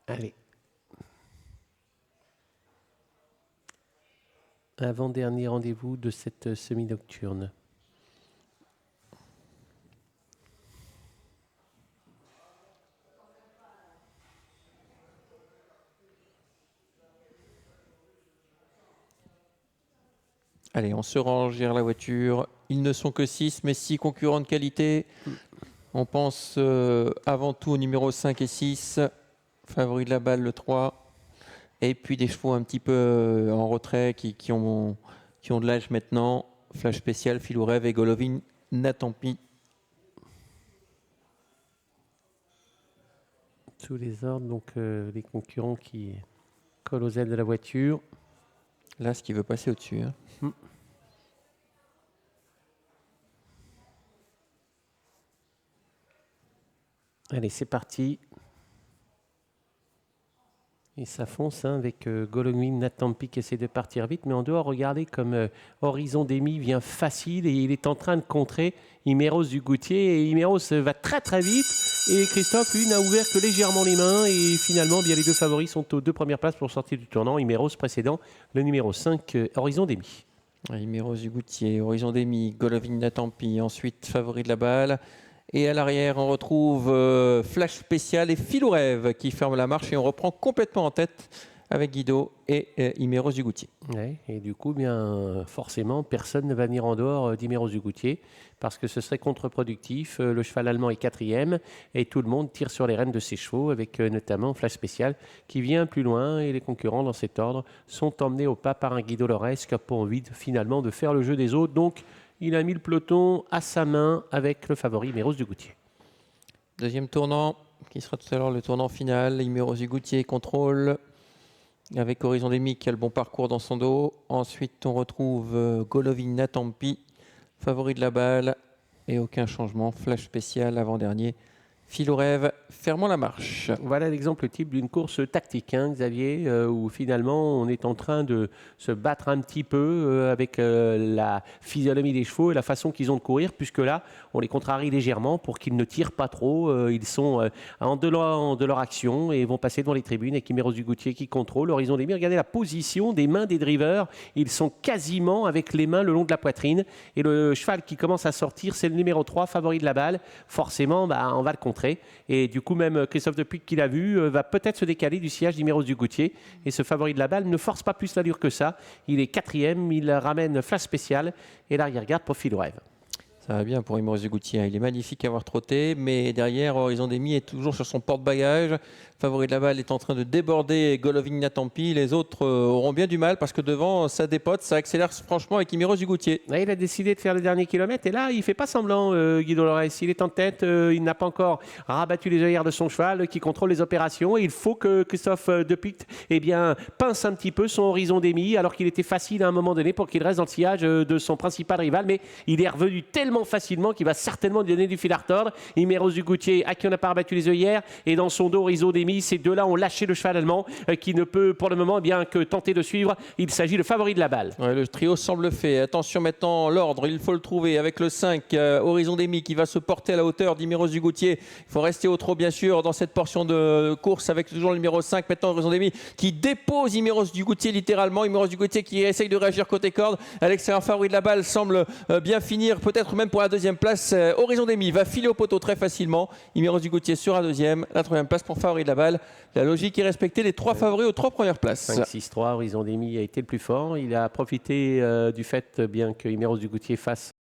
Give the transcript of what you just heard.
Allez. Avant-dernier rendez-vous de cette semi-nocturne. Allez, on se range vers la voiture. Ils ne sont que 6, mais 6 concurrents de qualité. On pense avant tout au numéro 5 et 6. Favori de la balle, le 3. Et puis des chevaux un petit peu en retrait qui ont de l'âge maintenant. Flash spécial, Filou Rêve et Golovin Natampi. Sous les ordres, donc les concurrents qui collent aux ailes de la voiture. Là, ce qui veut passer au-dessus. Hein. Allez, c'est parti. Et ça fonce avec Golovin Natampi qui essaie de partir vite. Mais en dehors, regardez comme Horizon Demi vient facile et il est en train de contrer Imeros du Goutier. Et Imeros va très très vite. Et Christophe, lui, n'a ouvert que légèrement les mains. Et finalement, bien, les deux favoris sont aux deux premières places pour sortir du tournant. Imeros précédent, le numéro 5, Horizon Demi. Imeros du Goutier, Horizon Demi, Golovin Natampi. Ensuite, favori de la balle. Et à l'arrière, on retrouve Flash Spécial et Filou Rêve qui ferment la marche et on reprend complètement en tête avec Guido et Imeros du Goutier. Ouais, et du coup, bien, forcément, personne ne va venir en dehors d'Imeros du Goutier parce que ce serait contre-productif. Le cheval allemand est 4e et tout le monde tire sur les rênes de ses chevaux avec notamment Flash Spécial qui vient plus loin et les concurrents dans cet ordre sont emmenés au pas par un Guido Lores qui n'a pas envie finalement de faire le jeu des autres. Donc, il a mis le peloton à sa main avec le favori Imeros du Goutier. Deuxième tournant, qui sera tout à l'heure le tournant final. Imeros du Goutier contrôle avec Horizon Demi qui a le bon parcours dans son dos. Ensuite, on retrouve Golovin Natampi, favori de la balle. Et aucun changement. Flash spécial avant-dernier. Filou Rêve, fermons la marche. Voilà l'exemple type d'une course tactique, hein, Xavier, où finalement on est en train de se battre un petit peu avec la physionomie des chevaux et la façon qu'ils ont de courir, puisque là, on les contrarie légèrement pour qu'ils ne tirent pas trop. Ils sont en de leur action et vont passer devant les tribunes avec Imeros du Goutier qui contrôle. Horizon Demi, regardez la position des mains des drivers. Ils sont quasiment avec les mains le long de la poitrine. Et le cheval qui commence à sortir, c'est le numéro 3, favori de la balle. Forcément, on va le contrer. Et du coup, même Christophe Depuy, qui l'a vu, va peut-être se décaler du sillage d'Imeros du Goutier. Et ce favori de la balle ne force pas plus l'allure que ça. Il est 4e, il ramène Flash Spécial et l'arrière-garde pour Filou Rêve. Ça va bien pour Imeros du Goutier. Il est magnifique à avoir trotté, mais derrière, Horizon Demi est toujours sur son porte-bagages. Favori de la balle est en train de déborder Golovin Natampi. Les autres auront bien du mal parce que devant, ça dépote, ça accélère franchement avec Imeros du Goutier. Là, il a décidé de faire le dernier kilomètre et là, il ne fait pas semblant, Guido Lores. Il est en tête, il n'a pas encore rabattu les œillères de son cheval qui contrôle les opérations. Et il faut que Christophe Depuy pince un petit peu son Horizon Demi alors qu'il était facile à un moment donné pour qu'il reste dans le sillage de son principal rival. Mais il est revenu tellement facilement qu'il va certainement lui donner du fil à retordre. Imeros du Goutier, à qui on n'a pas rabattu les œillères, et dans son dos, Horizon Demi. Ces deux-là ont lâché le cheval allemand qui ne peut pour le moment bien que tenter de suivre. Il s'agit de favori de la balle. Ouais, le trio semble fait. Attention maintenant, l'ordre, il faut le trouver avec le 5, Horizon Demi qui va se porter à la hauteur d'Imeros du Goutier. Il faut rester au trot bien sûr dans cette portion de course avec toujours le numéro 5. Maintenant Horizon Demi qui dépose Imeros du Goutier littéralement. Imeros du Goutier qui essaye de réagir côté corde. À l'extérieur, favori de la balle semble bien finir, peut-être même pour la deuxième place. Horizon Demi va filer au poteau très facilement. Imeros du Goutier sera deuxième. La troisième place pour favori de la balle. La logique est respectée, les trois favoris aux trois premières places. 5-6-3, Horizon Demi a été le plus fort. Il a profité du fait bien que Imeros du Goutier fasse